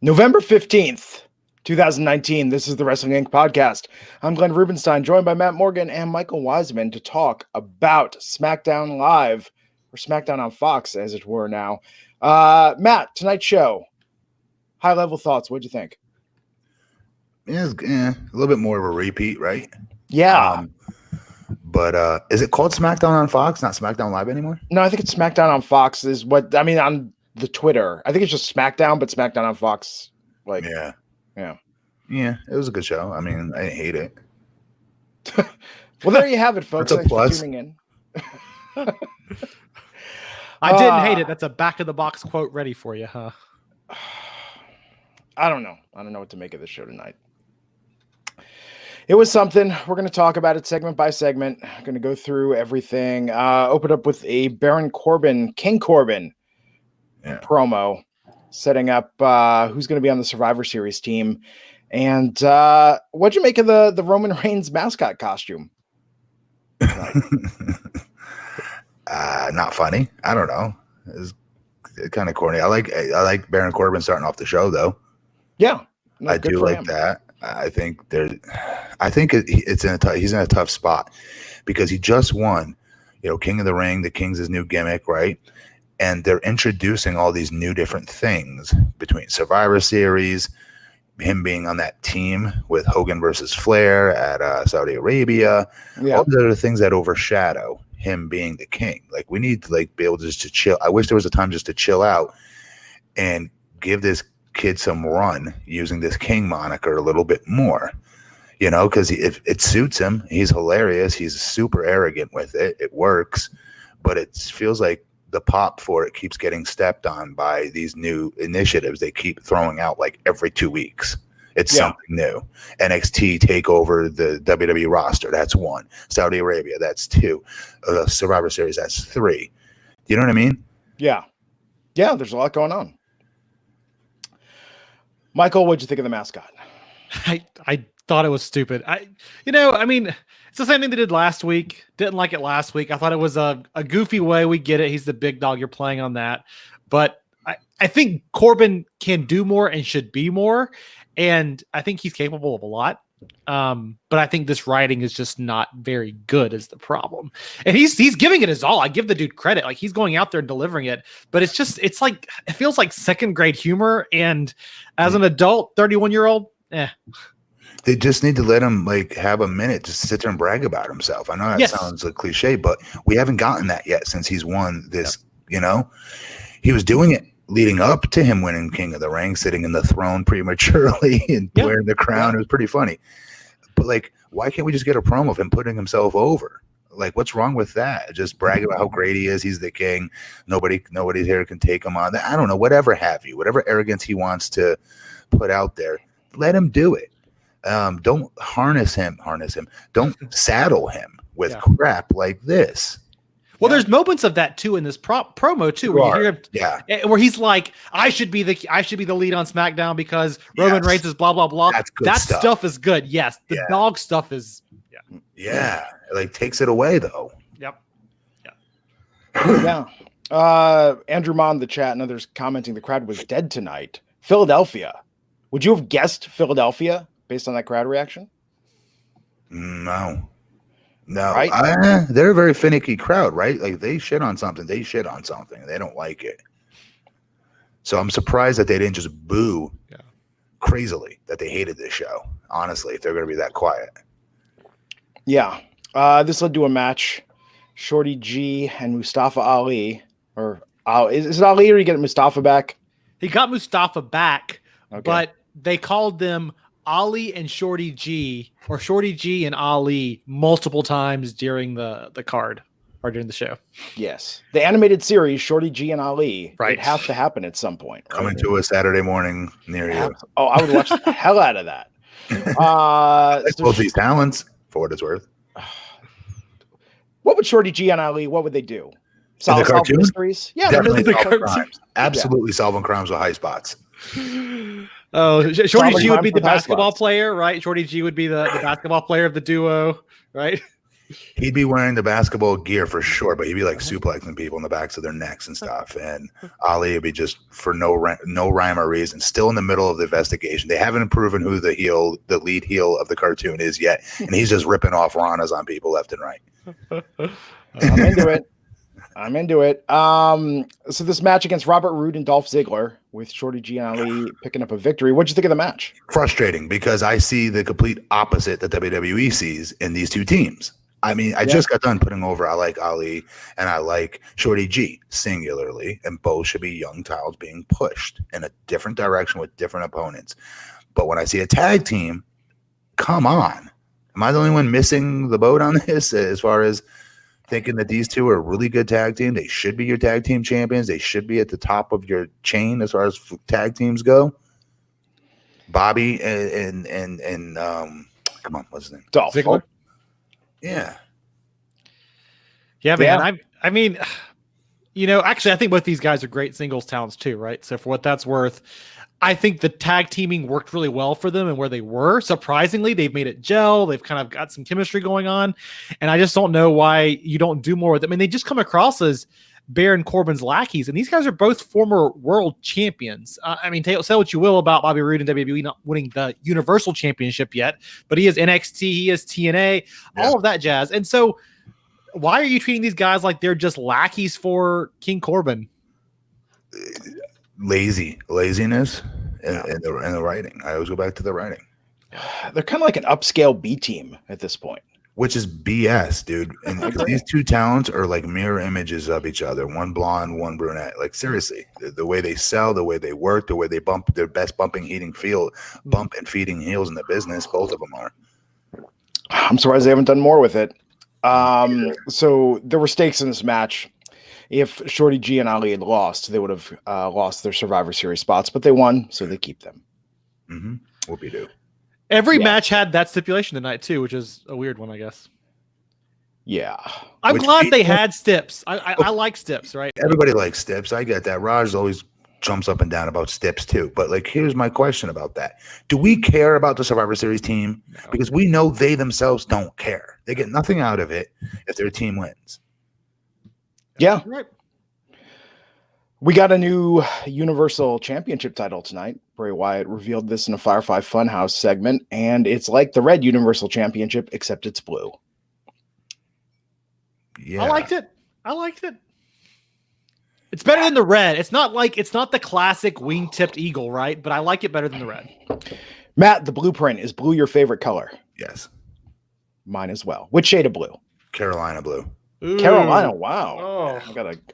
November 15th, 2019. This is the Wrestling Inc. podcast. I'm Glenn Rubenstein, joined by Matt Morgan and Michael Wiseman to talk about SmackDown Live, or SmackDown on Fox, as it were now. Matt, tonight's show, high-level thoughts. What'd you think? Yeah, a little bit more of a repeat, right? Yeah. But is it called SmackDown on Fox, not SmackDown Live anymore? No, I think it's SmackDown on Fox is what, on the Twitter. I think it's just SmackDown, but SmackDown on Fox. Yeah, it was a good show. I mean, I didn't hate it. Well, there you have it, folks. That's a Thanks plus. for tuning in. I didn't hate it. That's a back-of-the-box quote ready for you, huh? I don't know. I don't know what to make of this show tonight. It was something. We're going to talk about it segment by segment. Going to go through everything. Open up with a Baron Corbin, King Corbin promo, setting up who's going to be on the Survivor Series team. And what'd you make of the Roman Reigns mascot costume? Not funny. I don't know. It's kind of corny. I like Baron Corbin starting off the show though. Yeah, I do like that. I think he's in a tough spot because he just won, King of the Ring. The King's his new gimmick, right? And they're introducing all these new different things between Survivor Series, him being on that team with Hogan versus Flair at Saudi Arabia, all the other things that overshadow him being the king. Like, we need to be able to just to chill. I wish there was a time just to chill out and give this kid some run using this king moniker a little bit more, because if it suits him, he's hilarious. He's super arrogant with it. It works, but it feels like the pop for it keeps getting stepped on by these new initiatives they keep throwing out like every 2 weeks. It's something new. NXT take over the WWE roster. That's 1. Saudi Arabia, that's 2. Survivor Series, that's 3. You know what I mean? Yeah, there's a lot going on. Michael, what'd you think of the mascot? I thought it was stupid. It's the same thing they did last week. Didn't like it last week. I thought it was a goofy way. We get it. He's the big dog. You're playing on that. But I think Corbin can do more and should be more. And I think he's capable of a lot. But I think this writing is just not very good is the problem. And he's giving it his all. I give the dude credit. Like, he's going out there and delivering it. But it feels like second grade humor. And as an adult, 31-year-old, They just need to let him have a minute to sit there and brag about himself. I know that sounds a cliche, but we haven't gotten that yet since he's won this. He was doing it leading up to him winning King of the Ring, sitting in the throne prematurely and wearing the crown. It was pretty funny. But why can't we just get a promo of him putting himself over? What's wrong with that? Just brag about how great he is. He's the king. Nobody here can take him on. I don't know. Whatever have you. Whatever arrogance he wants to put out there, let him do it. Don't harness him. Don't saddle him with crap like this. Well, there's moments of that too in this promo too, where you hear where he's like, "I should be the lead on SmackDown because Roman Reigns is blah blah blah." That stuff is good. Yes, the dog stuff is. Takes it away though. Andrew Ma in the chat and others commenting the crowd was dead tonight. Philadelphia. Would you have guessed Philadelphia based on that crowd reaction? No. Right? They're a very finicky crowd, right? They shit on something. They don't like it. So I'm surprised that they didn't just boo crazily, that they hated this show, honestly, if they're going to be that quiet. Yeah. This led to a match. Shorty G and Mustafa Ali. Is it Ali or you get Mustafa back? He got Mustafa back, but they called them Ali and Shorty G, or Shorty G and Ali, multiple times during the card or during the show. Yes. The animated series, Shorty G and Ali, right. It has to happen at some point. Right? Coming to a Saturday morning near you. Oh, I would watch the hell out of that. Both these talents, for what it's worth. What would Shorty G and Ali, what would they do? Solve mysteries? Yeah, definitely solve crimes. Absolutely solving crimes with high spots. Oh, Shorty G would be the basketball player, right? Shorty G would be the basketball player of the duo, right? He'd be wearing the basketball gear for sure, but he'd be like suplexing people in the backs of their necks and stuff. And Ali would be just for no rhyme or reason, still in the middle of the investigation. They haven't proven who the lead heel of the cartoon is yet, and he's just ripping off Ranas on people left and right. I'm into it. I'm into it. So this match against Robert Roode and Dolph Ziggler with Shorty G and Ali picking up a victory. What'd you think of the match? Frustrating because I see the complete opposite that WWE sees in these two teams. I mean, I just got done putting over I like Ali and I like Shorty G singularly, and both should be young talents being pushed in a different direction with different opponents. But when I see a tag team, come on. Am I the only one missing the boat on this as far as thinking that these two are a really good tag team? They should be your tag team champions. They should be at the top of your chain as far as tag teams go. Bobby and come on, what's his name? Dolph Ziggler. Yeah. Yeah, man. I mean, actually, I think both these guys are great singles talents too, right? So for what that's worth, I think the tag teaming worked really well for them and where they were. Surprisingly, they've made it gel. They've kind of got some chemistry going on. And I just don't know why you don't do more with them. I mean, they just come across as Baron Corbin's lackeys. And these guys are both former world champions. I mean, say what you will about Bobby Roode and WWE not winning the Universal Championship yet, but he is NXT, he is TNA, all of that jazz. And so why are you treating these guys like they're just lackeys for King Corbin? Laziness and the writing. I always go back to the writing. They're kind of like an upscale B team at this point, which is BS, dude. And these two talents are like mirror images of each other. One blonde, one brunette. Like seriously, the way they sell, the way they work, the way they bump, their best bump and feeding heels in the business. Both of them are. I'm surprised they haven't done more with it. So there were stakes in this match. If Shorty G and Ali had lost, they would have lost their Survivor Series spots, but they won, so they keep them. Mm-hmm. Whoopie-doo. Every match had that stipulation tonight too, which is a weird one, I guess. Yeah. I'm glad they had Stips. I like Stips, right? Everybody likes Stips. I get that. Raj always jumps up and down about Stips too. But like, here's my question about that. Do we care about the Survivor Series team? No. Because we know they themselves don't care. They get nothing out of it if their team wins. Yeah. Right. We got a new Universal Championship title tonight. Bray Wyatt revealed this in a Firefly Funhouse segment, and it's like the red Universal Championship, except it's blue. Yeah. I liked it. It's better than the red. It's not the classic wing-tipped eagle, right? But I like it better than the red. Matt, the blueprint, is blue your favorite color? Yes. Mine as well. Which shade of blue? Carolina blue. Ooh. Carolina, wow. Oh.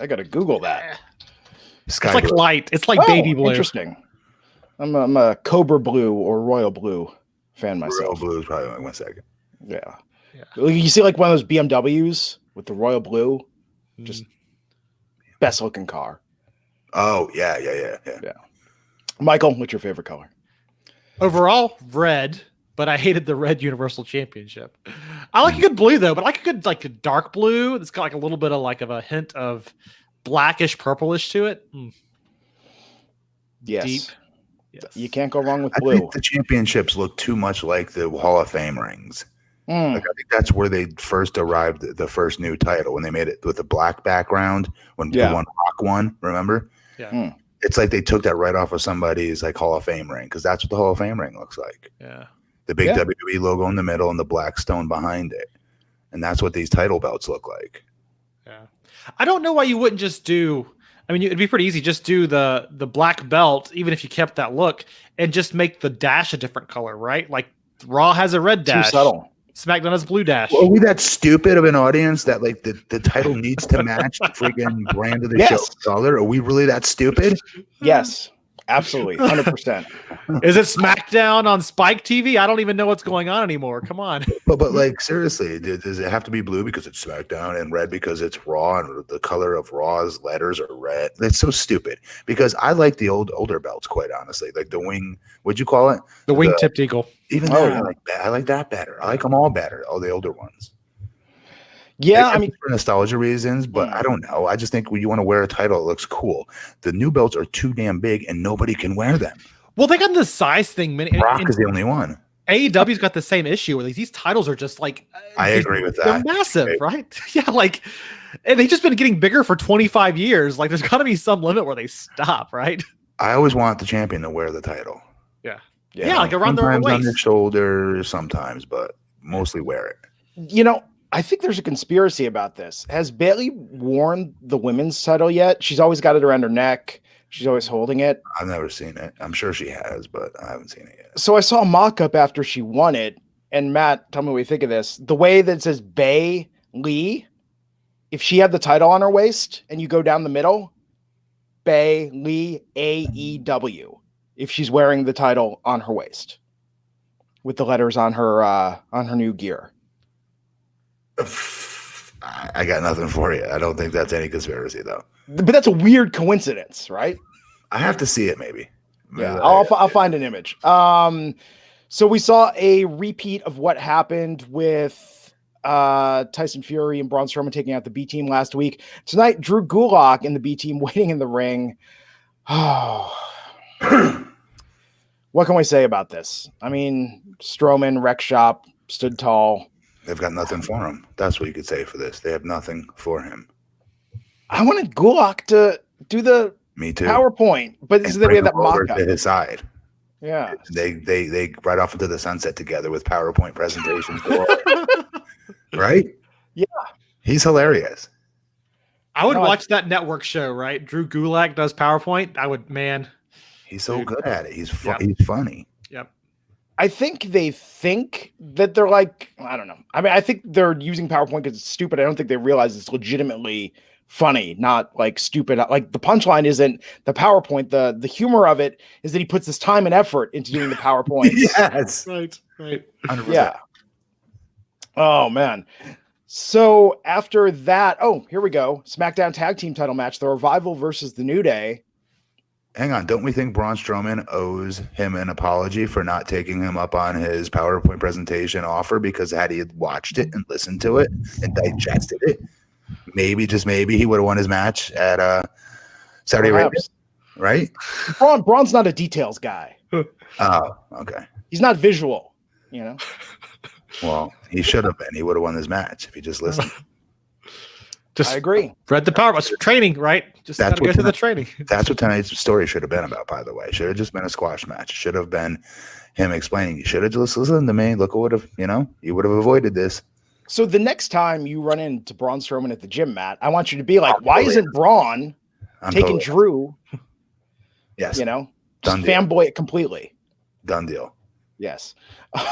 I gotta Google that. Sky it's like blue. light. It's like baby blue. Interesting. I'm a Cobra Blue or Royal Blue fan myself. Royal blue is probably like 1 second. Yeah. You see like one of those BMWs with the Royal Blue, just best looking car. Oh, yeah. Michael, what's your favorite color? Overall, red, but I hated the red Universal Championship. I like a good blue though, but I like a good a dark blue that's got like a little bit of a hint of blackish purplish to it. Yes. Deep. Yes. You can't go wrong with I blue. think the championships look too much like the Hall of Fame rings. Like, I think that's where they first arrived, the first new title, when they made it with a black background, when the one Rock won, remember? Yeah. It's like they took that right off of somebody's like Hall of Fame ring, because that's what the Hall of Fame ring looks like. Yeah. The big WWE logo in the middle and the black stone behind it. And that's what these title belts look like. Yeah. I don't know why you wouldn't just do, I mean, it'd be pretty easy. Just do the black belt, even if you kept that look, and just make the dash a different color, right? Like Raw has a red dash. Too subtle. SmackDown has blue dash. Are we that stupid of an audience that like the title needs to match the freaking brand of the show color? Are we really that stupid? Yes. Absolutely. 100%. Is it SmackDown on Spike TV? I don't even know what's going on anymore. Come on. But like seriously, does it have to be blue because it's SmackDown and red because it's Raw and the color of Raw's letters are red? That's so stupid. Because I like the older belts, quite honestly. Like the wing, what'd you call it? The wing tipped eagle. Even though I like that better. I like them all better. All the older ones. Yeah, I mean, for nostalgia reasons, but I don't know. I just think when you want to wear a title, it looks cool. The new belts are too damn big, and nobody can wear them. Well, they got the size thing. Brock is the only one. AEW's got the same issue where these titles are just like I agree with they're that. massive, Okay. right? Yeah, like, and they've just been getting bigger for 25 years. Like, there's got to be some limit where they stop, right? I always want the champion to wear the title. Yeah, like around their Sometimes on waist. their shoulders, sometimes, but mostly wear it. You know, I think there's a conspiracy about this. Has Bayley worn the women's title yet? She's always got it around her neck. She's always holding it. I've never seen it. I'm sure she has, but I haven't seen it yet. So I saw a mock-up after she won it. And Matt, tell me what you think of this. The way that it says Bayley, if she had the title on her waist and you go down the middle, Bayley, AEW, if she's wearing the title on her waist with the letters on her new gear. I got nothing for you. I don't think that's any conspiracy, though. But that's a weird coincidence, right? I have to see it, maybe. Yeah, I'll find an image. So we saw a repeat of what happened with Tyson Fury and Braun Strowman taking out the B team last week. Tonight, Drew Gulak and the B team waiting in the ring. Oh, what can we say about this? I mean, Strowman, wreck shop, stood tall. They've got nothing for him. That's what you could say for this. They have nothing for him. I wanted Gulak to do the Me too. PowerPoint, but this is the way that over mock-up. to his side. Yeah, They ride off into the sunset together with PowerPoint presentations. Right? Yeah. He's hilarious. I would No, watch that network show, right? Drew Gulak does PowerPoint. I would, man. He's so good at it. He's Yep. he's funny. Yep. I think they think that they're like, I don't know. I mean, I think they're using PowerPoint because it's stupid. I don't think they realize it's legitimately funny, not like stupid. Like the punchline isn't the PowerPoint. The humor of it is that he puts his time and effort into doing the PowerPoints. Yes. Right. 100%. Yeah. Oh man. So after that, oh, here we go. SmackDown Tag Team title match, The Revival versus The New Day. Hang on. Don't we think Braun Strowman owes him an apology for not taking him up on his PowerPoint presentation offer? Because had he had watched it and listened to it and digested it, maybe, just maybe, he would have won his match at Saudi Arabia, right? Braun's not a details guy. Oh, okay. He's not visual, you know? Well, he should have been. He would have won this match if he just listened. Just I agree. read the PowerPoint training, right? Just That's got to go what through the tonight- training. That's what tonight's story should have been about, by the way. Should have just been a squash match. Should have been him explaining. You should have just listened to me. Look what would have, you would have avoided this. So the next time you run into Braun Strowman at the gym, Matt, I want you to be like, why isn't Braun taking Drew? Yes. Just Done deal. fanboy it completely. Done deal. Yes.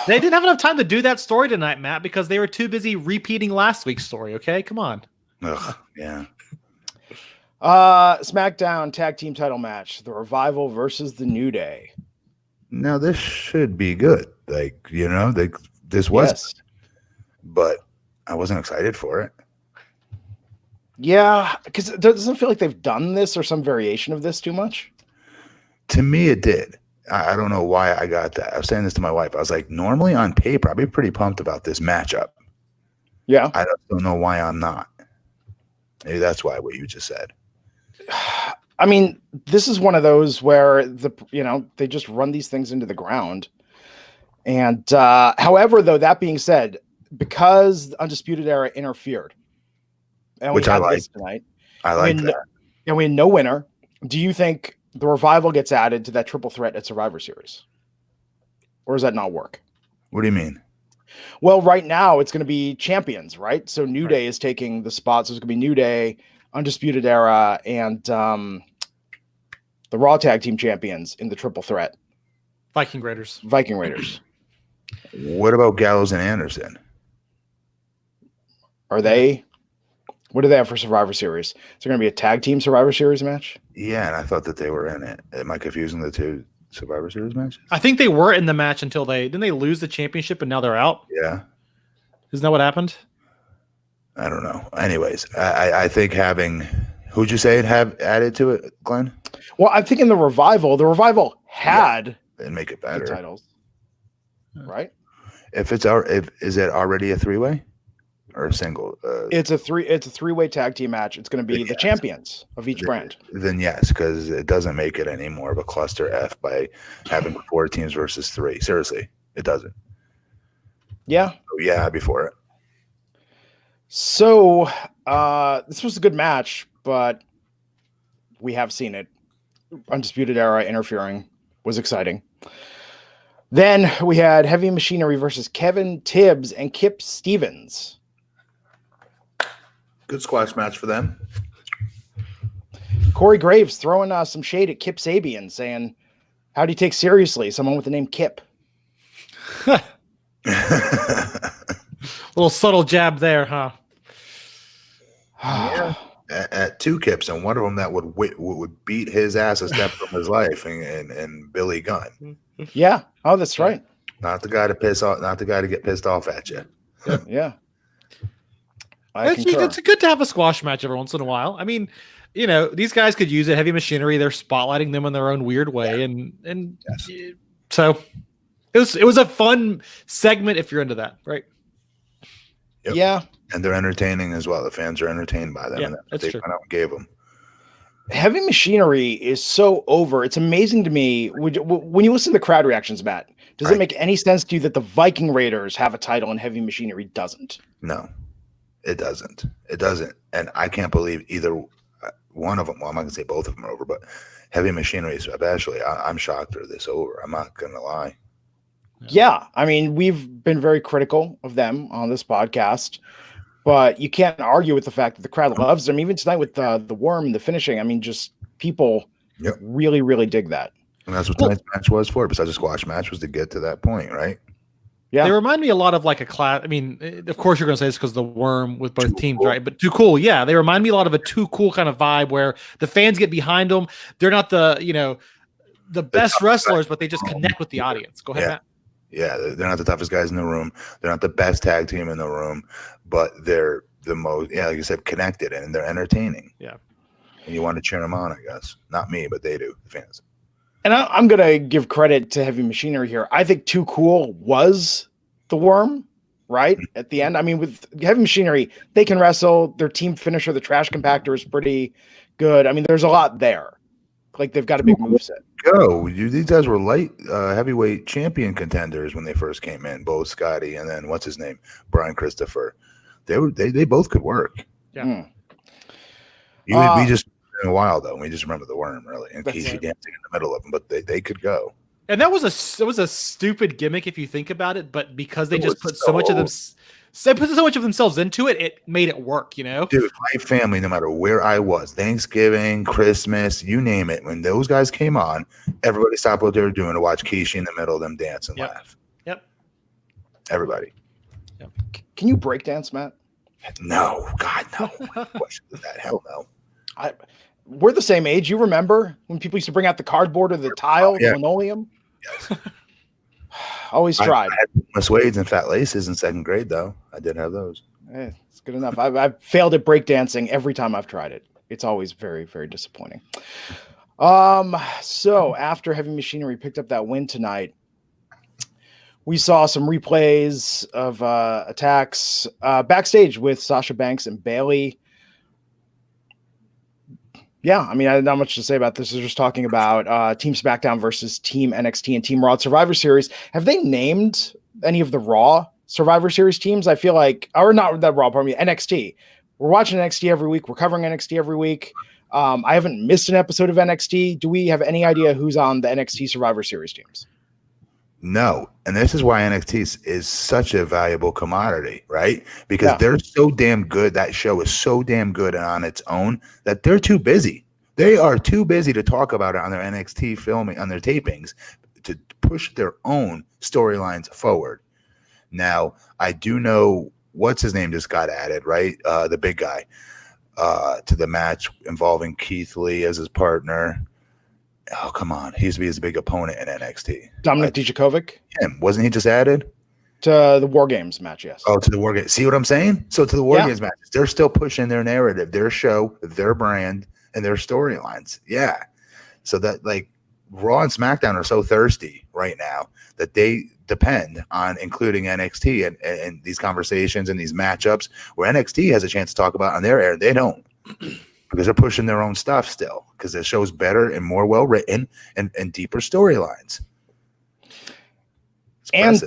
They didn't have enough time to do that story tonight, Matt, because they were too busy repeating last week's story. Okay, come on. Ugh, yeah. SmackDown Tag Team title match, The Revival versus The New Day. Now this should be good. This was, Yes. but I wasn't excited for it. Yeah, because it doesn't feel like they've done this or some variation of this too much. To me, it did. I don't know why I got that. I was saying this to my wife. I was like, normally on paper, I'd be pretty pumped about this matchup. Yeah. I don't know why I'm not. Maybe that's why what you just said. I mean, this is one of those where they just run these things into the ground. And however, though, that being said, because the Undisputed Era interfered, and Which we I had like. this tonight, I like that. and we had no winner. Do you think the Revival gets added to that triple threat at Survivor Series? Or does that not work? What do you mean? Well, right now it's going to be champions, right? So New Day is taking the spot. So it's going to be New Day, Undisputed Era, and the Raw Tag Team Champions in the triple threat. Viking Raiders. What about Gallows and Anderson? Are they? What do they have for Survivor Series? Is there going to be a tag team Survivor Series match? Yeah, and I thought that they were in it. Am I confusing the two Survivor Series matches? I think they were in the match until didn't they lose the championship and now they're out? Yeah. Isn't that what happened? I don't know. Anyways, I think who'd you say it have added to it, Glenn? Well, I'm thinking the Revival had And make it the better. titles, right? Is it already a three-way or a single? It's a three-way tag team match. It's going to be the champions of each brand. Then yes, because it doesn't make it any more of a cluster F by having 4 teams versus 3. Seriously, it doesn't. Yeah. So, yeah, I'd be for it. So this was a good match, but we have seen it. Undisputed Era interfering was exciting. Then we had Heavy Machinery versus Kevin Tibbs and Kip Stevens. Good squash match for them. Corey Graves throwing some shade at Kip Sabian, saying, how do you take seriously someone with the name Kip? Little subtle jab there, huh? Yeah. At two Kips, and one of them that would beat his ass a step from his life, and Billy Gunn. Yeah. Oh, that's right. Not the guy to piss off. Not the guy to get pissed off at you. Yeah. It's good to have a squash match every once in a while. I mean, these guys could use it. Heavy Machinery, they're spotlighting them in their own weird way, and yes. So it was a fun segment if you're into that, right? Yep. Yeah. And they're entertaining as well. The fans are entertained by them. Yeah, and that's they true. went out and gave them. Heavy Machinery is so over. It's amazing to me when you listen to the crowd reactions, Matt. Does it make any sense to you that the Viking Raiders have a title and Heavy Machinery doesn't? No, it doesn't. It doesn't. And I can't believe either one of them. Well, I'm not going to say both of them are over, but Heavy Machinery, especially, I'm shocked they're this over. I'm not going to lie. Yeah. I mean, we've been very critical of them on this podcast, but you can't argue with the fact that the crowd loves them. Even tonight with the worm, the finishing, I mean, just people really, really dig that. And that's what tonight's match was for, besides a squash match, was to get to that point, right? Yeah. They remind me a lot of like a class. I mean, of course you're going to say this because the worm with both teams, right? But Too Cool. Yeah. They remind me a lot of a Too Cool kind of vibe where the fans get behind them. They're not the best wrestlers, but they just connect with the audience. Go ahead, Matt. Yeah. They're not the toughest guys in the room. They're not the best tag team in the room, but they're the most, like you said, connected, and they're entertaining. Yeah. And you want to cheer them on, I guess. Not me, but they do, the fans. And I'm going to give credit to Heavy Machinery here. I think Too Cool was the worm, right? At the end. I mean, with Heavy Machinery, they can wrestle. Their team finisher, the trash compactor, is pretty good. I mean, there's a lot there. Like, they've got a big moveset. These guys were light heavyweight champion contenders when they first came in. Bo Scotty and then what's his name? Brian Christopher. They both could work. Yeah. We just in a while though. We just remember the worm really and Casey right. dancing in the middle of them, but they could go. And that was a stupid gimmick if you think about it, but because they just put so much of themselves into it, it made it work, Dude, my family, no matter where I was, Thanksgiving, Christmas, you name it, when those guys came on, everybody stopped what they were doing to watch Kishi in the middle of them dance and laugh. Yep. Everybody. Yep. Can you break dance, Matt? No, God, no. Question is that? Hell no. We're the same age. You remember when people used to bring out the cardboard or the tile, the linoleum? Yes. Always tried. I had suedes and fat laces in second grade, though. I did have those. It's good enough. I've failed at breakdancing every time I've tried it. It's always very, very disappointing. So after Heavy Machinery picked up that win tonight, we saw some replays of attacks backstage with Sasha Banks and Bayley. Yeah, I mean, I have not much to say about this. We're just talking about Team SmackDown versus Team NXT and Team Raw Survivor Series. Have they named any of the Raw Survivor Series teams? I feel like, or not that Raw, pardon me, NXT. We're watching NXT every week. We're covering NXT every week. I haven't missed an episode of NXT. Do we have any idea who's on the NXT Survivor Series teams? No, and this is why NXT is such a valuable commodity, right? Because they're so damn good. That show is so damn good on its own that they're too busy. They are too busy to talk about it on their NXT filming, on their tapings, to push their own storylines forward. Now, I do know what's his name just got added, right? The big guy to the match involving Keith Lee as his partner. Oh, come on. He used to be his big opponent in NXT. Dominic Dijakovic? Him. Wasn't he just added? To the War Games match, yes. Oh, to the War Games. See what I'm saying? So to the War Games matches, they're still pushing their narrative, their show, their brand, and their storylines. Yeah. So that, like, Raw and SmackDown are so thirsty right now that they depend on including NXT and these conversations and these matchups where NXT has a chance to talk about on their air. They don't. Because they're pushing their own stuff still, because the show's better and more well written and deeper storylines. And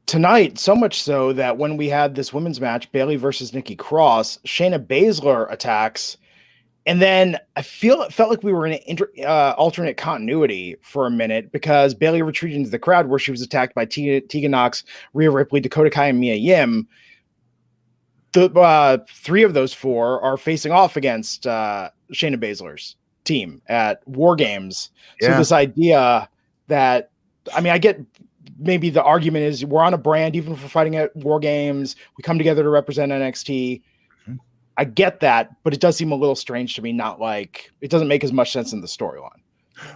tonight, so much so that when we had this women's match, Bayley versus Nikki Cross, Shayna Baszler attacks, and then it felt like we were in an alternate continuity for a minute because Bayley retreated into the crowd where she was attacked by Tegan Nox, Rhea Ripley, Dakota Kai, and Mia Yim. The 3 of those 4 are facing off against Shayna Baszler's team at War Games. So this idea that, I mean, I get maybe the argument is we're on a brand, even if we're fighting at War Games, we come together to represent NXT. I get that, but it does seem a little strange to me. Not like it doesn't make as much sense in the storyline.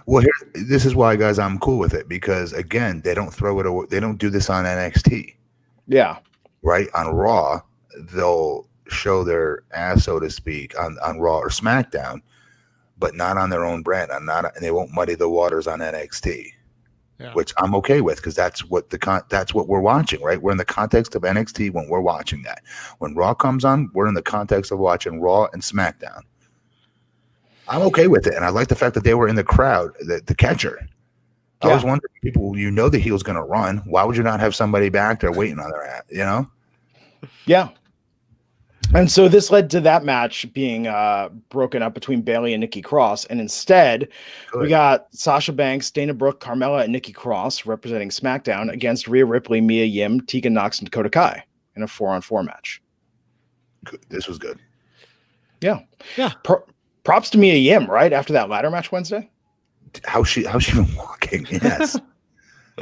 Well, this is why, guys, I'm cool with it because again, they don't throw it away. They don't do this on NXT. Yeah. Right. On Raw, they'll show their ass, so to speak, on Raw or SmackDown, but not on their own brand. And they won't muddy the waters on NXT. Yeah. Which I'm okay with because that's what we're watching, right? We're in the context of NXT when we're watching that. When Raw comes on, we're in the context of watching Raw and SmackDown. I'm okay with it, and I like the fact that they were in the crowd, the catcher. I was wondering, people, you know the heel's going to run. Why would you not have somebody back there waiting on their ass? You know? Yeah. And so this led to that match being broken up between Bayley and Nikki Cross. And instead, we got Sasha Banks, Dana Brooke, Carmella, and Nikki Cross representing SmackDown against Rhea Ripley, Mia Yim, Tegan Nox, and Dakota Kai in a 4-on-4 match. This was good. Yeah. Yeah. Props to Mia Yim, right? After that ladder match Wednesday. How's she been walking? Yes.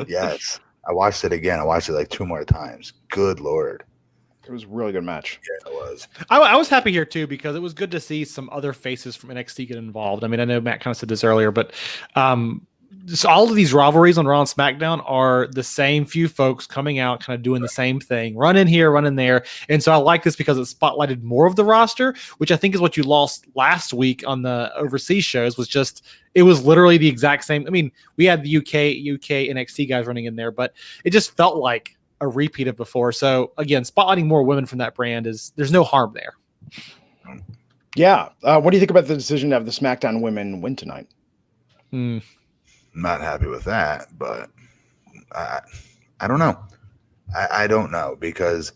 Yes. I watched it again. I watched it like 2 more times. Good Lord. It was a really good match. Yeah, it was. I was happy here too because it was good to see some other faces from NXT get involved. I mean, I know Matt kind of said this earlier, but just all of these rivalries on Raw and SmackDown are the same few folks coming out, kind of doing the same thing, run in here, run in there. And so I like this because it spotlighted more of the roster, which I think is what you lost last week on the overseas shows. It was literally the exact same. I mean, we had the UK NXT guys running in there, but it just felt like a repeat of before. So again, spotlighting more women from that brand there's no harm there. Yeah. What do you think about the decision to have the SmackDown women win tonight? Not happy with that, but I don't know. I don't know because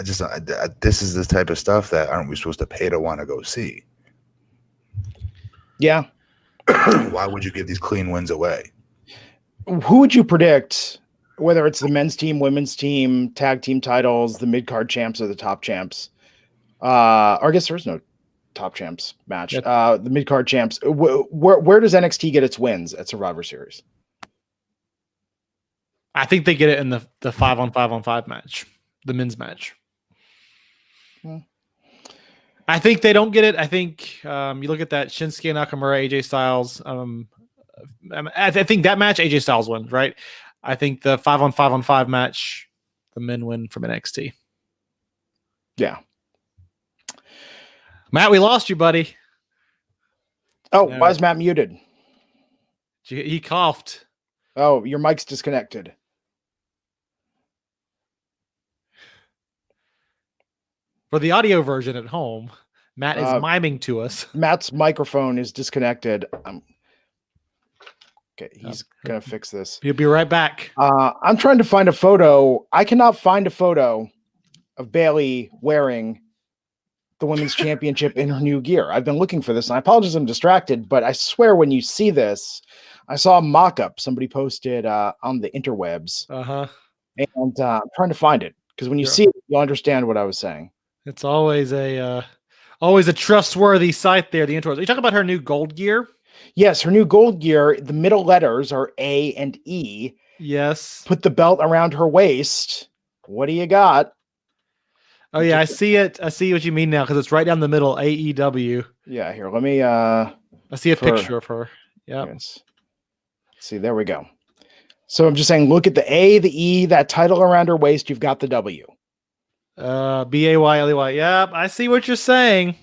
this is the type of stuff that aren't we supposed to pay to want to go see? Yeah. Why would you give these clean wins away? Who would you predict, whether it's the men's team, women's team, tag team titles, the mid-card champs or the top champs? Or I guess there's no top champs match. Yep. The mid-card champs. Where does NXT get its wins at Survivor Series? I think they get it in the 5-on-5-on-5 match, the men's match. I think they don't get it. I think you look at that Shinsuke Nakamura, AJ Styles. I think that match AJ Styles wins, right? I think the 5-on-5-on-5 match, the men win from NXT. Yeah. Matt, we lost you, buddy. Oh, why is Matt muted? He coughed. Oh, your mic's disconnected. For the audio version at home, Matt is miming to us. Matt's microphone is disconnected. Okay, he's going to fix this. He'll be right back. I'm trying to find a photo. I cannot find a photo of Bayley wearing the women's championship in her new gear. I've been looking for this, and I apologize I'm distracted, but I swear when you see this, I saw a mock-up somebody posted on the interwebs. And I'm trying to find it, because when you see it, you'll understand what I was saying. It's always a trustworthy site there, the interwebs. Are you talking about her new gold gear? Yes, her new gold gear, the middle letters are A and E. Yes. Put the belt around her waist. What do you got? Oh, yeah, I see it. I see what you mean now because it's right down the middle, AEW. Yeah, here, let me... I see a picture of her. Yeah. Yes. See, there we go. So I'm just saying, look at the A, the E, that title around her waist. You've got the W. BAYLEY. Yep, I see what you're saying.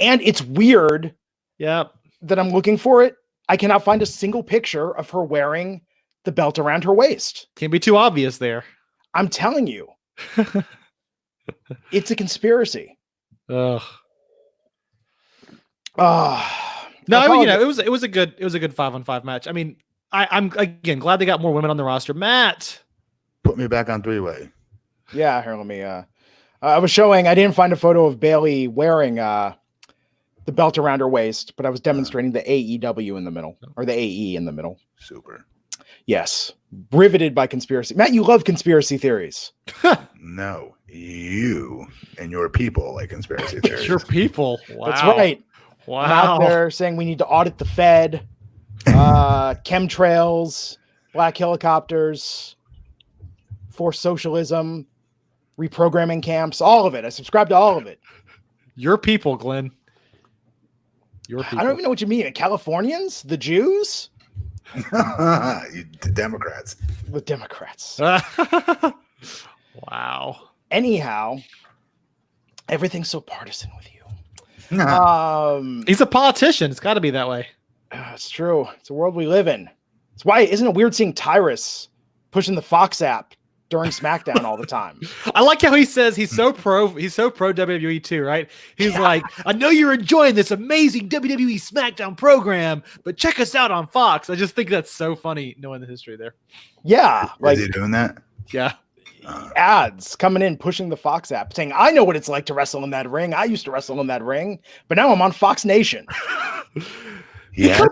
And it's weird. Yep. That I'm looking for it. I cannot find a single picture of her wearing the belt around her waist. Can't be too obvious there. I'm telling you. It's a conspiracy. Ugh. No, I mean, it was a good 5-on-5 match. I mean, I'm again glad they got more women on the roster. Matt, Put me back on three-way. Yeah, here, let me. I was showing. I didn't find a photo of Bailey wearing the belt around her waist, but I was demonstrating the AEW in the middle, or the AE in the middle. Super. Yes, riveted by conspiracy. Matt, you love conspiracy theories. No, you and your people like conspiracy theories. your people. Wow. That's right. Wow. I'm out there saying we need to audit the Fed, chemtrails, black helicopters, forced socialism, reprogramming camps, all of it. I subscribe to all of it. Your people, Glenn. Your people. I don't even know what you mean. Californians? The Jews? The Democrats. The Democrats. Wow. Anyhow, everything's so partisan with you. He's a politician. It's got to be that way. It's true. It's a world we live in. It's why isn't it weird seeing Tyrus pushing the Fox app during SmackDown all the time? I like how he says he's so pro WWE too, right? He's like, I know you're enjoying this amazing WWE SmackDown program, but check us out on Fox. I just think that's so funny knowing the history there. Yeah, like is he doing that? Yeah. Ads coming in pushing the Fox app saying, I know what it's like to wrestle in that ring. I used to wrestle in that ring, but now I'm on Fox Nation. Yeah,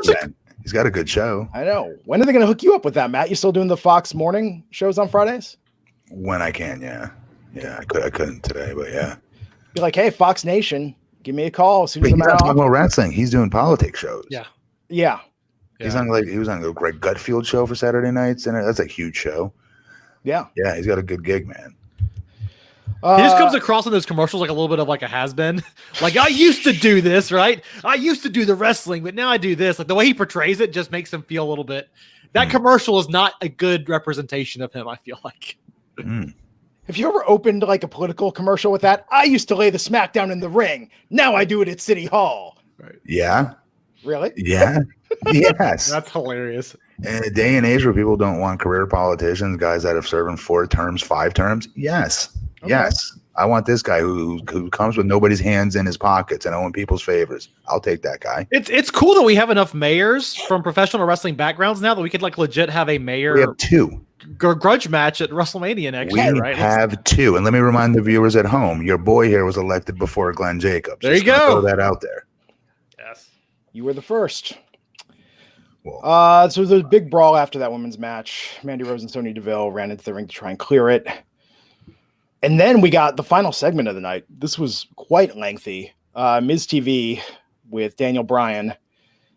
he's got a good show. I know. When are they going to hook you up with that, Matt? You still doing the Fox morning shows on Fridays? When I can, yeah. I couldn't today, but yeah. Be like, hey, Fox Nation, give me a call as soon But as he's I'm not out. talking about wrestling. He's doing politics shows. Yeah. Yeah. He was on the Greg Gutfield show for Saturday nights, and that's a huge show. Yeah. Yeah, he's got a good gig, man. He just comes across in those commercials like a little bit of like a has-been. Like, I used to do this, right? I used to do the wrestling, but now I do this. Like the way he portrays it just makes him feel a little bit. That commercial is not a good representation of him, I feel like. Have you ever opened like a political commercial with that? I used to lay the SmackDown in the ring. Now I do it at City Hall. Right. Yeah. Really? Yeah. Yes. That's hilarious. In a day and age where people don't want career politicians, guys that have served in 4 terms, 5 terms, yes. Okay. Yes. I want this guy who comes with nobody's hands in his pockets and owing people's favors. I'll take that guy. It's cool that we have enough mayors from professional wrestling backgrounds now that we could like legit have a mayor. We have 2. Grudge match at WrestleMania next year, right? We have 2. And let me remind the viewers at home, your boy here was elected before Glenn Jacobs. There you go. Throw that out there. Yes. You were the first. Well, so there's a big brawl after that women's match. Mandy Rose and Sonya Deville ran into the ring to try and clear it. And then we got the final segment of the night. This was quite lengthy. Miz TV with Daniel Bryan.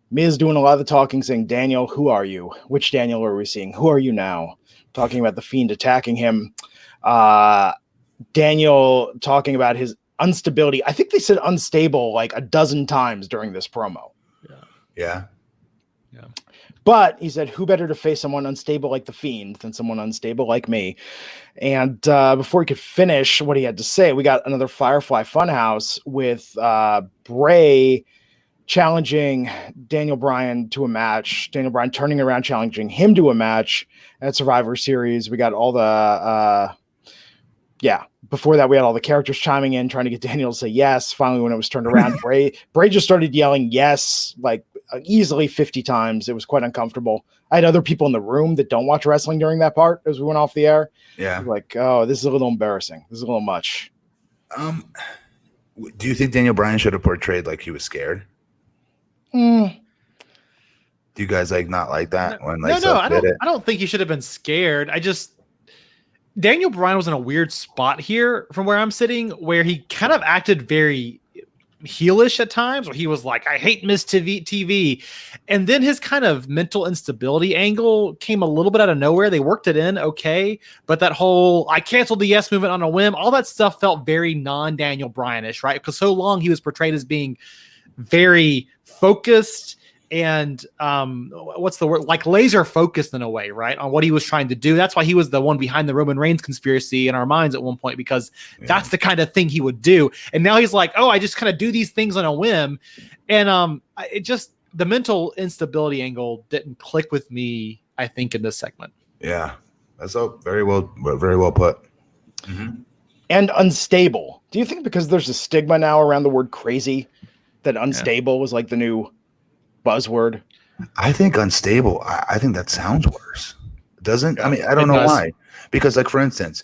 Miz doing a lot of the talking, saying, Daniel, who are you? Which Daniel are we seeing? Who are you now? Talking about the Fiend attacking him. Daniel talking about his instability. I think they said unstable like a dozen times during this promo. Yeah. But he said, who better to face someone unstable like the Fiend than someone unstable like me? And before he could finish what he had to say, we got another Firefly Funhouse with Bray challenging Daniel Bryan to a match. Daniel Bryan turning around, challenging him to a match at Survivor Series. We got all the, before that, we had all the characters chiming in, trying to get Daniel to say yes. Finally, when it was turned around, Bray just started yelling yes, like easily 50 times. It was quite uncomfortable. I had other people in the room that don't watch wrestling during that part as we went off the air. Yeah. Like, oh, this is a little embarrassing. This is a little much. Do you think Daniel Bryan should have portrayed like he was scared? Mm. Do you guys not like that? When I don't think he should have been scared. Daniel Bryan was in a weird spot here from where I'm sitting, where he kind of acted very heelish at times, where he was like, I hate Miss TV. And then his kind of mental instability angle came a little bit out of nowhere. They worked it in okay, but that whole I canceled the yes movement on a whim, all that stuff felt very non-Daniel Bryan-ish, right? Because so long he was portrayed as being very focused and what's the word, like laser focused in a way, right, on what he was trying to do. That's why he was the one behind the Roman Reigns conspiracy in our minds at one point, because that's the kind of thing he would do. And now he's like, oh, I just kind of do these things on a whim. And it just, the mental instability angle didn't click with me, I think, in this segment. Yeah, that's very well put. Mm-hmm. And unstable. Do you think because there's a stigma now around the word crazy that unstable was like the new buzzword? I think unstable. I think that sounds worse. Doesn't? I mean, I don't know does. why. Because, like, for instance,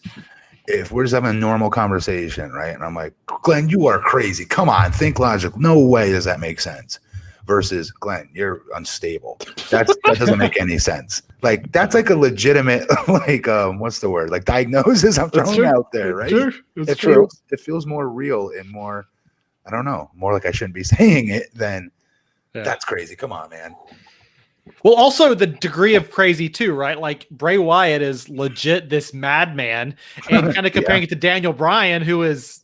if we're just having a normal conversation, right? And I'm like, Glenn, you are crazy. Come on, think logical. No way does that make sense. Versus Glenn, you're unstable. That doesn't make any sense. Like, that's like a legitimate, like, what's the word? Like, diagnosis I'm throwing out there, right? It's true. It feels more real and more, I don't know, more like I shouldn't be saying it than that's crazy. Come on, man. Well, also the degree of crazy too, right? Like Bray Wyatt is legit this madman, and kind of comparing it to Daniel Bryan, who is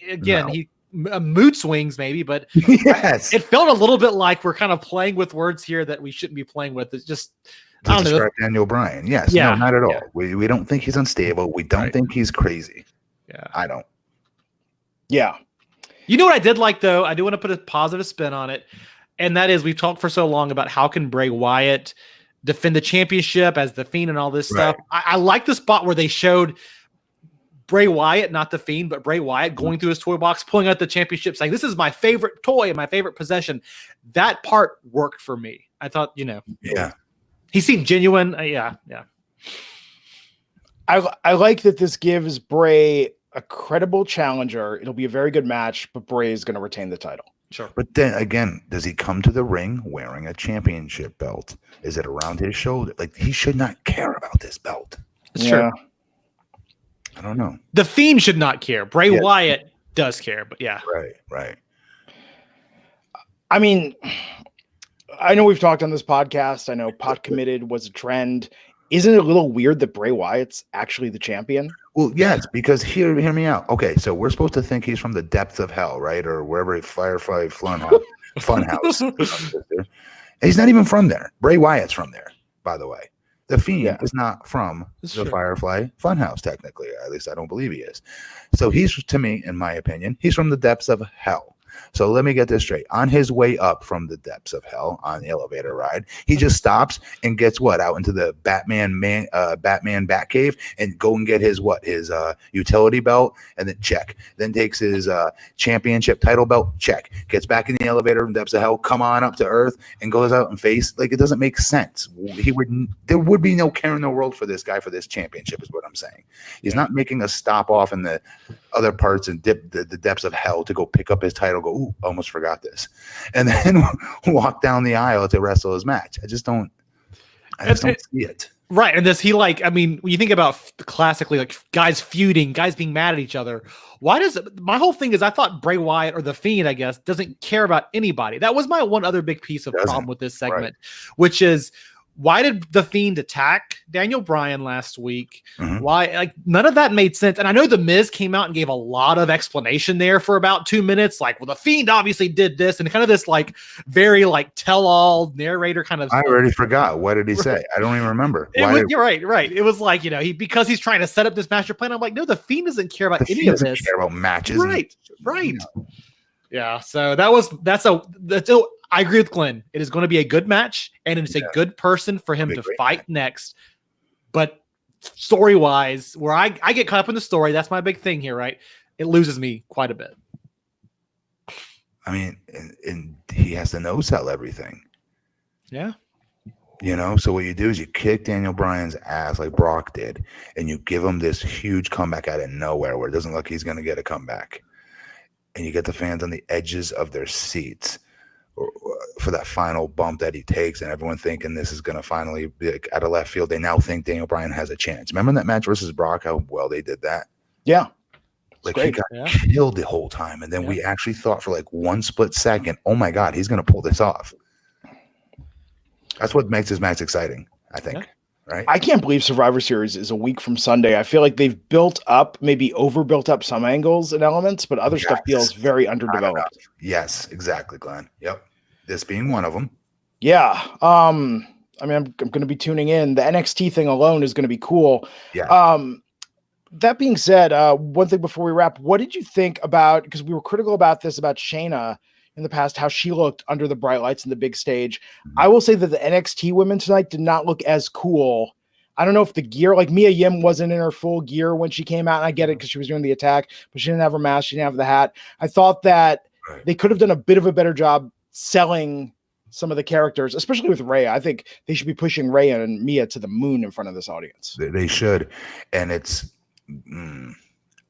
again he mood swings maybe, but yes, it felt a little bit like we're kind of playing with words here that we shouldn't be playing with. It's just to describe Daniel Bryan. Yes, no, not at all. Yeah. We don't think he's unstable. We don't think he's crazy. Yeah, I don't. Yeah. You know what I did like though? I do want to put a positive spin on it. And that is, we've talked for so long about how can Bray Wyatt defend the championship as the Fiend and all this stuff. I like the spot where they showed Bray Wyatt, not the Fiend, but Bray Wyatt going through his toy box, pulling out the championship, saying, "This is my favorite toy and my favorite possession." That part worked for me. I thought, he seemed genuine. Yeah. I like that this gives Bray a credible challenger. It'll be a very good match, but Bray is going to retain the title. Sure. But then again, does he come to the ring wearing a championship belt? Is it around his shoulder? Like, he should not care about this belt. It's true. I don't know. The Fiend should not care. Bray Wyatt does care, but yeah. Right. I mean, I know we've talked on this podcast. I know pot committed was a trend. Isn't it a little weird that Bray Wyatt's actually the champion? Well, yes, because hear me out. Okay, so we're supposed to think he's from the depths of hell, right? Or wherever Firefly Funhouse. He's not even from there. Bray Wyatt's from there, by the way. The Fiend is not from the Firefly Funhouse, technically. At least I don't believe he is. So he's, to me, in my opinion, he's from the depths of hell. So let me get this straight. On his way up from the depths of hell on the elevator ride, he just stops and gets out into the Batman Batcave and go and get his utility belt, and then check. Then takes his championship title belt, check. Gets back in the elevator from depths of hell, come on up to Earth, and goes out and face. Like, it doesn't make sense. There would be no care in the world for this guy for this championship, is what I'm saying. He's not making a stop off in the other parts and dip the depths of hell to go pick up his title. Go, ooh, almost forgot this, and then walk down the aisle to wrestle his match. I just don't see it. Right. And when you think about classically, like, guys feuding, guys being mad at each other, my whole thing is, I thought Bray Wyatt, or the Fiend, I guess, doesn't care about anybody. That was my one other big piece of problem with this segment, which is, why did the Fiend attack Daniel Bryan last week? Mm-hmm. Why? Like, none of that made sense. And I know The Miz came out and gave a lot of explanation there for about 2 minutes. Like, well, the Fiend obviously did this, and kind of this very tell-all narrator kind of. I already forgot. What did he say? I don't even remember. You're right. It was like, because he's trying to set up this master plan. I'm like, no, the Fiend doesn't care about any of this. Doesn't care about matches. Right. Yeah. So I agree with Glenn. It is going to be a good match, and it's a good person for him to fight next. But story-wise, where I get caught up in the story, that's my big thing here, right? It loses me quite a bit. I mean, and he has to no-sell everything. Yeah. So what you do is you kick Daniel Bryan's ass like Brock did, and you give him this huge comeback out of nowhere where it doesn't look like he's going to get a comeback. And you get the fans on the edges of their seats for that final bump that he takes, and everyone thinking this is going to finally be like out of left field. They now think Daniel Bryan has a chance. Remember that match versus Brock, how well they did that? Yeah. Like, he got killed the whole time, and then we actually thought for like one split second, oh my God, he's going to pull this off. That's what makes this match exciting, I think. Right? I can't believe Survivor Series is a week from Sunday. I feel like they've maybe overbuilt up some angles and elements, but other stuff feels very underdeveloped. Yes, exactly, Glenn. Yep. This being one of them. Yeah. I'm going to be tuning in. The NXT thing alone is going to be cool. Yeah. That being said, one thing before we wrap, what did you think about, because we were critical about Shayna in the past, how she looked under the bright lights in the big stage. I will say that the NXT women tonight did not look as cool. I don't know if the gear, like Mia Yim wasn't in her full gear when she came out, and I get it because she was doing the attack, but she didn't have her mask, she didn't have the hat. I thought that they could have done a bit of a better job selling some of the characters, especially with Rhea. I think they should be pushing Rhea and Mia to the moon in front of this audience. They should. And it's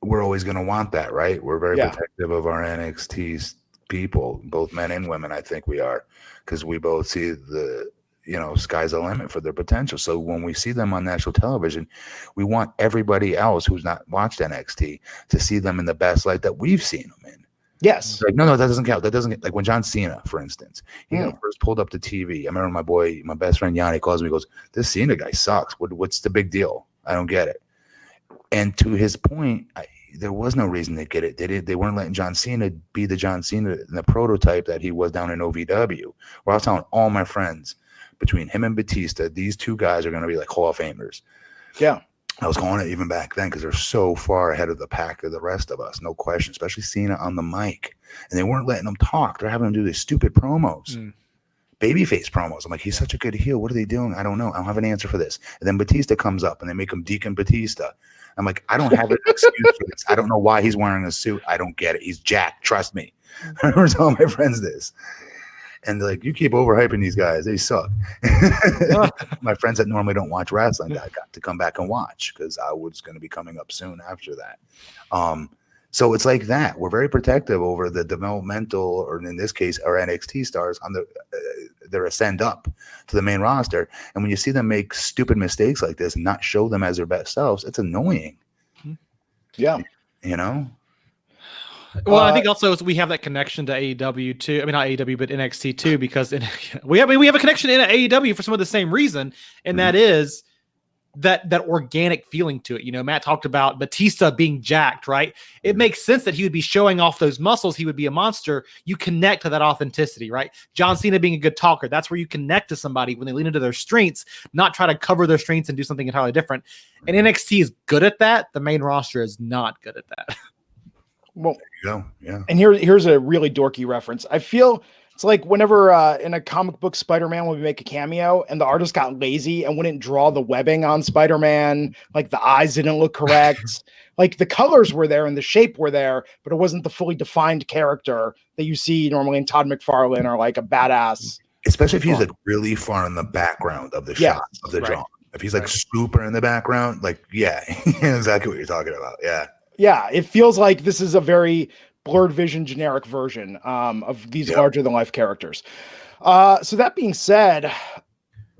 we're always going to want that, right? We're very protective of our NXT people, both men and women. I think we are, because we both see the, sky's the limit for their potential. So when we see them on national television, we want everybody else who's not watched NXT to see them in the best light that we've seen them in. Yes. Like, no, that doesn't count. That doesn't, like when John Cena, for instance, he got first pulled up the TV. I remember my best friend Yanni calls me, he goes, "This Cena guy sucks. What's the big deal? I don't get it." And to his point, there was no reason to get it. They weren't letting John Cena be the John Cena and the prototype that he was down in OVW. Where I was telling all my friends, between him and Batista, these two guys are going to be like Hall of Famers. Yeah. I was calling it even back then because they're so far ahead of the pack of the rest of us, no question, especially Cena on the mic. And they weren't letting him talk. They're having him do these stupid promos, babyface promos. I'm like, he's such a good heel. What are they doing? I don't know. I don't have an answer for this. And then Batista comes up and they make him Deacon Batista. I'm like, I don't have an excuse for this. I don't know why he's wearing a suit. I don't get it. He's jacked. Trust me. I remember telling my friends this. And they're like, you keep overhyping these guys. They suck. My friends that normally don't watch wrestling, I got to come back and watch because I was going to be coming up soon after that. So it's like that. We're very protective over the developmental, or in this case, our NXT stars on their ascend up to the main roster. And when you see them make stupid mistakes like this and not show them as their best selves, it's annoying. Yeah. Well, I think also we have that connection to AEW too. I mean, not AEW, but NXT too, because we have a connection in AEW for some of the same reason, and that is that organic feeling to it. Matt talked about Batista being jacked, right? It makes sense that he would be showing off those muscles. He would be a monster. You connect to that authenticity, right? John Cena being a good talker. That's where you connect to somebody when they lean into their strengths, not try to cover their strengths and do something entirely different. And NXT is good at that. The main roster is not good at that. Well, there you go. Yeah. And here's a really dorky reference. I feel it's like whenever in a comic book Spider-Man would make a cameo and the artist got lazy and wouldn't draw the webbing on Spider-Man, like the eyes didn't look correct. Like the colors were there and the shape were there, but it wasn't the fully defined character that you see normally in Todd McFarlane or like a badass. Especially if he's like really far in the background of the shot of the drawing. If he's like super in the background, like, exactly what you're talking about. Yeah. Yeah, it feels like this is a very blurred vision, generic version of these larger than life characters. So that being said,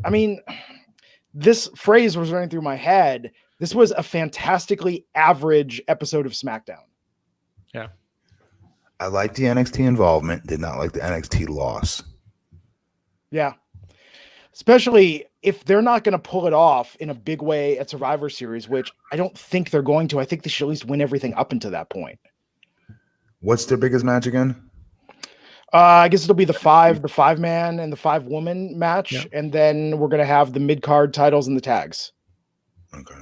I mean, this phrase was running through my head. This was a fantastically average episode of SmackDown. Yeah. I like the NXT involvement, did not like the NXT loss. Yeah. Especially if they're not going to pull it off in a big way at Survivor Series, which I don't think they're going to. I think they should at least win everything up until that point. What's their biggest match again? I guess it'll be the 5-man and the 5-woman match. And then we're going to have the mid-card titles and the tags. Okay.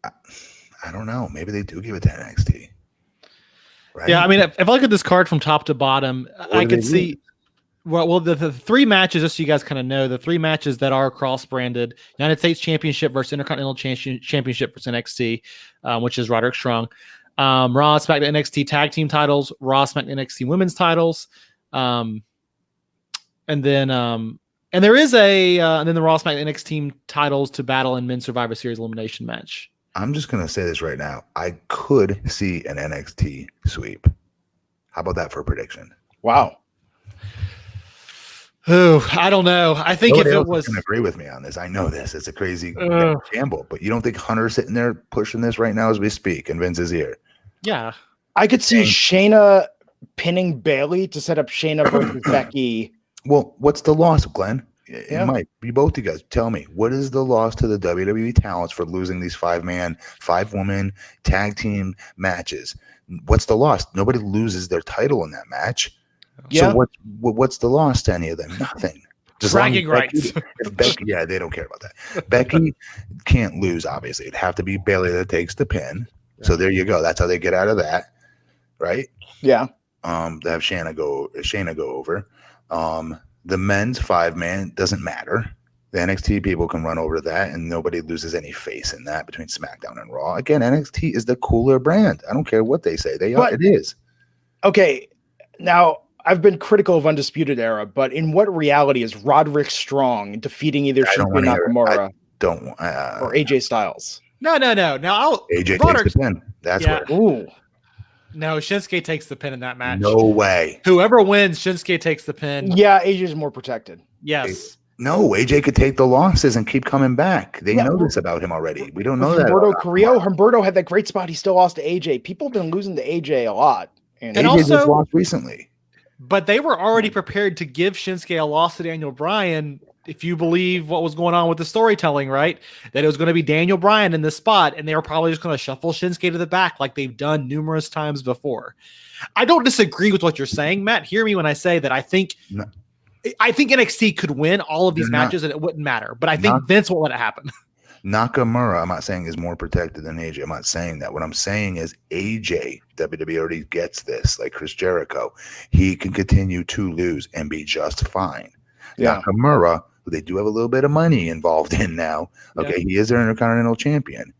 I don't know. Maybe they do give it to NXT. Right? Yeah, I mean, if I look at this card from top to bottom, I could see... Well, the three matches, just so you guys kind of know, the three matches that are cross-branded: United States Championship versus Intercontinental Championship versus NXT, which is Roderick Strong. Raw, SmackDown, NXT Tag Team titles, Raw, SmackDown, NXT Women's titles, and then there is and then the Raw, SmackDown, NXT titles to battle in Men's Survivor Series elimination match. I'm just gonna say this right now: I could see an NXT sweep. How about that for a prediction? Wow. Oh, I don't know. I think if it was, can agree with me on this. I know this. It's a crazy gamble, but you don't think Hunter's sitting there pushing this right now as we speak in Vince's ear? Yeah, I could see Shayna pinning Bayley to set up Shayna versus Becky. Well, what's the loss, Glenn? Yeah. Mike, both you guys, tell me, what is the loss to the WWE talents for losing these 5-man, 5-woman tag team matches? What's the loss? Nobody loses their title in that match. Yeah. So what's the loss to any of them? Nothing. Just bragging rights. If Becky, they don't care about that. Becky can't lose, obviously. It'd have to be Bayley that takes the pin. Yeah. So there you go. That's how they get out of that. Right? Yeah. They have Shayna go over. The men's 5-man doesn't matter. The NXT people can run over that, and nobody loses any face in that between SmackDown and Raw. Again, NXT is the cooler brand. I don't care what they say. It is. Okay. Now, I've been critical of Undisputed Era, but in what reality is Roderick Strong defeating either Shinsuke Nakamura or AJ Styles? No. Now AJ Roderick, takes the pin. That's yeah. what. Ooh. No, Shinsuke takes the pin in that match. No way. Whoever wins, Shinsuke takes the pin. Yeah, AJ's more protected. Yes. No, AJ could take the losses and keep coming back. They know this about him already. We don't know that. Humberto Carrillo, Humberto had that great spot. He still lost to AJ. People have been losing to AJ a lot. And AJ also just lost recently. But they were already prepared to give Shinsuke a loss to Daniel Bryan, if you believe what was going on with the storytelling, right? That it was going to be Daniel Bryan in this spot, and they were probably just going to shuffle Shinsuke to the back like they've done numerous times before. I don't disagree with what you're saying, Matt. Hear me when I say that I think NXT could win all of these matches and it wouldn't matter. But I think Vince won't let it happen. Nakamura, I'm not saying is more protected than AJ. I'm not saying that. What I'm saying is AJ, WWE already gets this, like Chris Jericho. He can continue to lose and be just fine. Yeah. Nakamura, who they do have a little bit of money involved in now, okay, he is their Intercontinental Champion,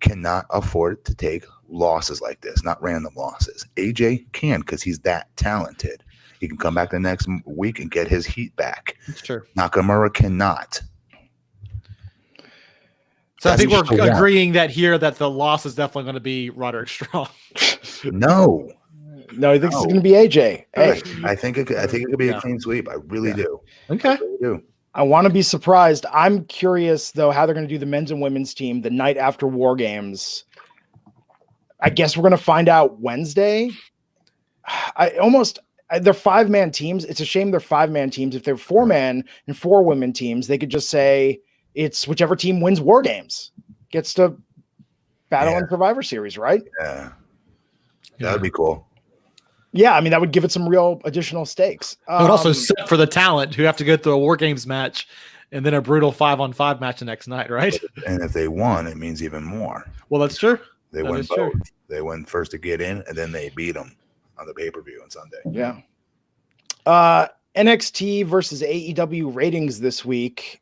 cannot afford to take losses like this, not random losses. AJ can because he's that talented. He can come back the next week and get his heat back. That's true. Nakamura cannot. So I think we're agreeing that the loss is definitely going to be Roderick Strong. No, I think it's going to be AJ. Hey, I think it could be a clean sweep. I really do. Okay. I really do. I want to be surprised. I'm curious though how they're going to do the men's and women's team the night after War Games. I guess we're going to find out Wednesday. They're 5-man teams. It's a shame they're 5-man teams. If they're 4-man and 4-women teams, they could just say it's whichever team wins War Games gets to battle in Survivor Series, right? Yeah. That would be cool. Yeah, I mean, that would give it some real additional stakes. It would also suck for the talent who have to go through a War Games match and then a brutal 5-on-5 match the next night, right? And if they won, it means even more. Well, that's true. They win both. True. They win first to get in, and then they beat them on the pay-per-view on Sunday. Yeah. NXT versus AEW ratings this week.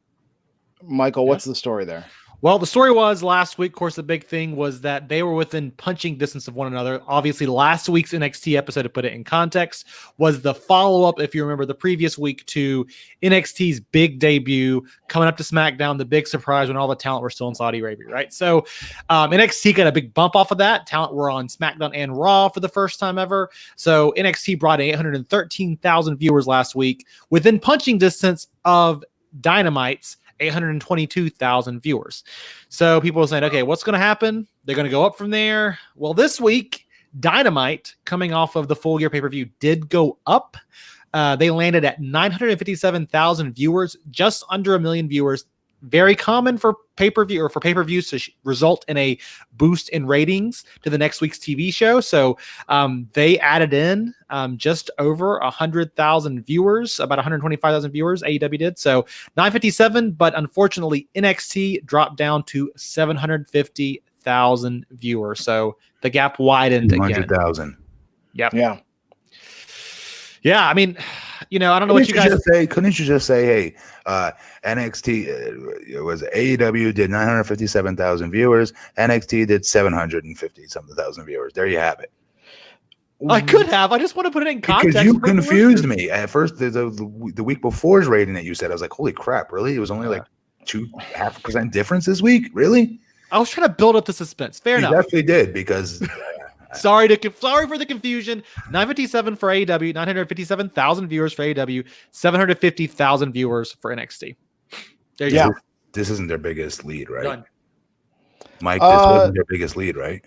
Michael, what's the story there? Well, the story was last week, of course, the big thing was that they were within punching distance of one another. Obviously, last week's NXT episode, to put it in context, was the follow-up, if you remember, the previous week to NXT's big debut, coming up to SmackDown, the big surprise when all the talent were still in Saudi Arabia, right? So NXT got a big bump off of that. Talent were on SmackDown and Raw for the first time ever. So NXT brought 813,000 viewers last week within punching distance of Dynamite's 822,000 viewers. So people are saying, okay, what's going to happen? They're going to go up from there. Well, this week, Dynamite, coming off of the full year pay-per-view, did go up. They landed at 957,000 viewers, just under 1 million viewers. Very common for pay-per-view or for pay-per-views to result in a boost in ratings to the next week's TV show. So they added in just over 100,000 viewers, about 125,000 viewers, AEW did. So 957, but unfortunately NXT dropped down to 750,000 viewers. So the gap widened again. 100,000. Yep. Yeah. Yeah, I mean, I don't know what you guys say. Couldn't you just say, hey, NXT it was AEW did 957,000 viewers, NXT did 750,000 viewers. There you have it. I could have. I just want to put it in context. Because you confused me at first. The week before's rating that you said, I was like, holy crap, really? It was only like 2.5% difference this week, really? I was trying to build up the suspense. Fair enough. Definitely did because. Sorry for the confusion. 957 for AEW, 957,000 viewers for AEW, 750,000 viewers for NXT. There you go. This isn't their biggest lead, right? Done. Mike, this wasn't their biggest lead, right?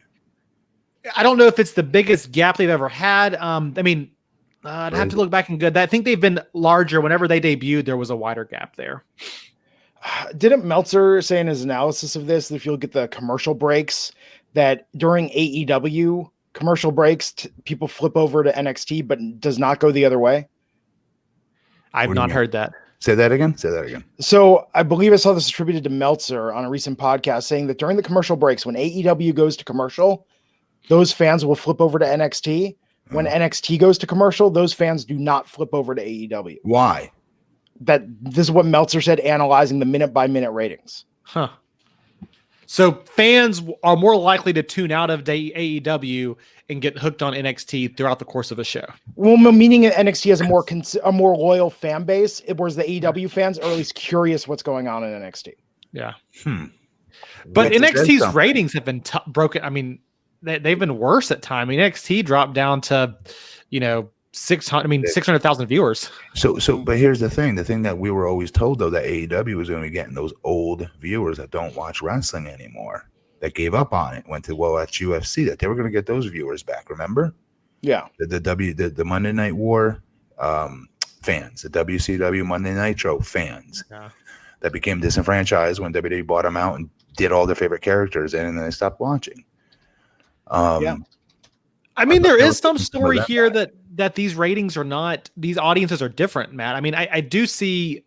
I don't know if it's the biggest gap they've ever had. I'd have to look back and good. I think they've been larger. Whenever they debuted, there was a wider gap there. Didn't Meltzer say in his analysis of this, that if you look at the commercial breaks, that during AEW commercial breaks, people flip over to NXT, but does not go the other way? I've not heard that. Say that again. So I believe I saw this attributed to Meltzer on a recent podcast, saying that during the commercial breaks, when AEW goes to commercial, those fans will flip over to NXT. When NXT goes to commercial, those fans do not flip over to AEW. Why? This is what Meltzer said, analyzing the minute-by-minute ratings. Huh. So fans are more likely to tune out of AEW and get hooked on NXT throughout the course of a show. Well, meaning NXT has a more loyal fan base, whereas the AEW fans are at least curious what's going on in NXT. Yeah. But But NXT's ratings have been broken. I mean, they've been worse at time. I mean, NXT dropped down to, 600,000 viewers. But here's the thing that we were always told, though, that AEW was going to be getting those old viewers that don't watch wrestling anymore, that gave up on it, went to watch UFC, that they were going to get those viewers back. Remember? Yeah. The Monday Night War fans, the WCW Monday Nitro fans that became disenfranchised when WWE bought them out and did all their favorite characters, and then they stopped watching. I mean, there is some story here that these ratings are not, these audiences are different, Matt. I mean, I do see,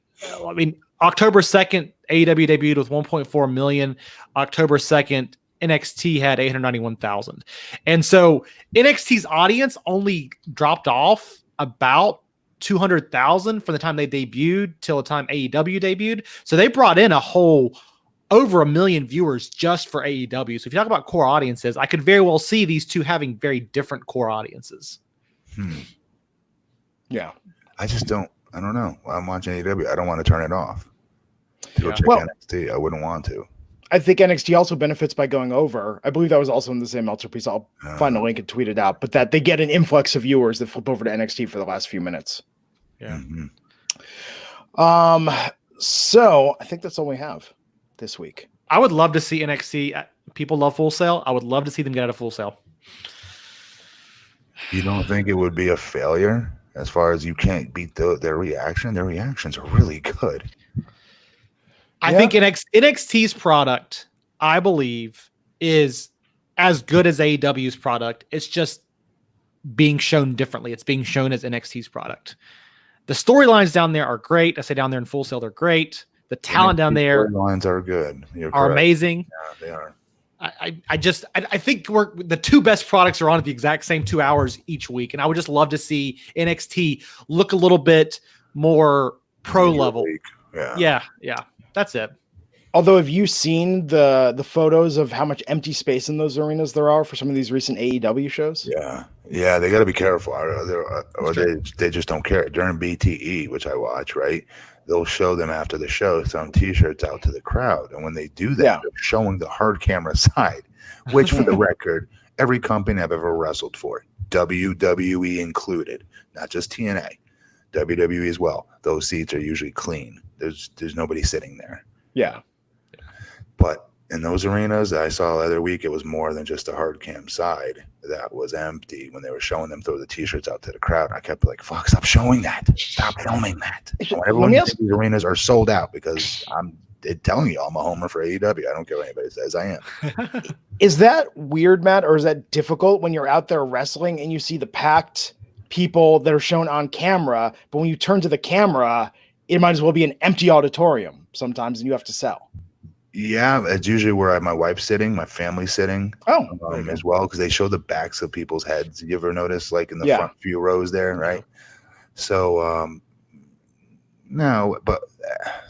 October 2nd, AEW debuted with 1.4 million. October 2nd, NXT had 891,000. And so NXT's audience only dropped off about 200,000 from the time they debuted till the time AEW debuted. So they brought in over 1 million viewers just for AEW. So if you talk about core audiences, I could very well see these two having very different core audiences. Yeah. I don't know. I'm watching AEW. I don't want to turn it off. To go check NXT. I wouldn't want to. I think NXT also benefits by going over. I believe that was also in the same Meltzer piece. I'll find a link and tweet it out. But that they get an influx of viewers that flip over to NXT for the last few minutes. Yeah. So I think that's all we have this week. I would love to see NXT. People love Full Sail. I would love to see them get out of Full Sail. You don't think it would be a failure as far as you can't beat their reaction? Their reactions are really good. I think NXT's product, I believe, is as good as AEW's product. It's just being shown differently. It's being shown as NXT's product. The storylines down there are great. I say down there in Full Sail, they're great. The talent down there storylines are good. Are amazing. Yeah, they are. I think the two best products are on at the exact same 2 hours each week, and I would just love to see NXT look a little bit more pro level. Yeah. That's it. Although, have you seen the photos of how much empty space in those arenas there are for some of these recent AEW shows? Yeah, they got to be careful, or they just don't care. During BTE, which I watch, right? They'll show them after the show some T-shirts out to the crowd, and when they do that, they're showing the hard camera side, which, for the record, every company I've ever wrestled for, WWE included, not just TNA, WWE as well. Those seats are usually clean. There's nobody sitting there. Yeah. But in those arenas that I saw the other week, it was more than just a hard cam side that was empty when they were showing them throw the T-shirts out to the crowd. I kept like, fuck, stop showing that. Stop filming that. Everyone thinks these arenas are sold out because I'm telling you, I'm a homer for AEW. I don't care what anybody says. I am. Is that weird, Matt, or is that difficult when you're out there wrestling and you see the packed people that are shown on camera, but when you turn to the camera, it might as well be an empty auditorium sometimes and you have to sell? Yeah, it's usually where my wife's sitting, my family's sitting as well, because they show the backs of people's heads. You ever notice, like in the front few rows there, right? So, no, but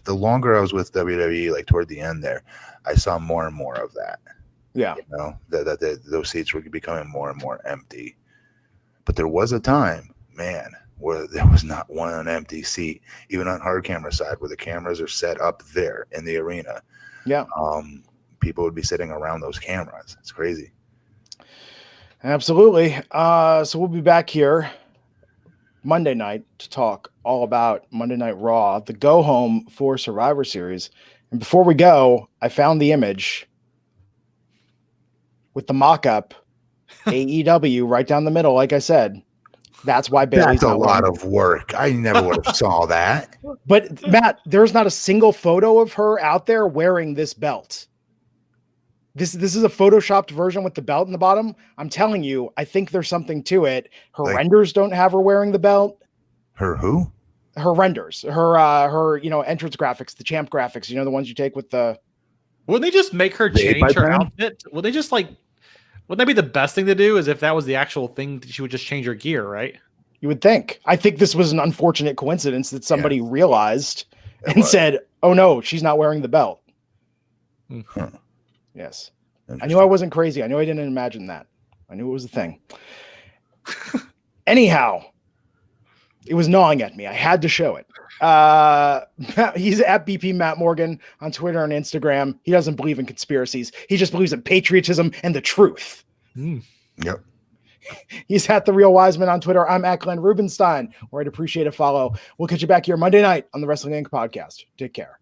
the longer I was with WWE, like toward the end there, I saw more and more of that. Yeah. You know, that those seats were becoming more and more empty. But there was a time, man, where there was not one empty seat, even on hard camera side, where the cameras are set up there in the arena. Yeah. People would be sitting around those cameras. It's crazy. Absolutely. So we'll be back here Monday night to talk all about Monday Night Raw, the go home for Survivor Series. And before we go, I found the image with the mock-up AEW right down the middle. Like I said, that's why Bayley's a lot of work. I never would have saw that. But Matt, there's not a single photo of her out there wearing this belt. This is a photoshopped version with the belt in the bottom. I'm telling you, I think there's something to it. Her renders don't have her wearing the belt. Her who? Her renders. Her entrance graphics, the champ graphics, the ones you take with the. Wouldn't they just make her change her outfit? Would they just wouldn't that be the best thing to do? Is if that was the actual thing, she would just change her gear, right? You would think. I think this was an unfortunate coincidence that somebody realized and said, "Oh no, she's not wearing the belt." Huh. Yes. I knew I wasn't crazy. I knew I didn't imagine that. I knew it was a thing. Anyhow, it was gnawing at me. I had to show it. He's at BP Matt Morgan on Twitter and Instagram. He doesn't believe in conspiracies. He just believes in patriotism and the truth. Yep. He's at The Real Wiseman on Twitter. I'm at Glenn Rubenstein, where I'd appreciate a follow. We'll catch you back here Monday night on the Wrestling Inc. podcast. Take care.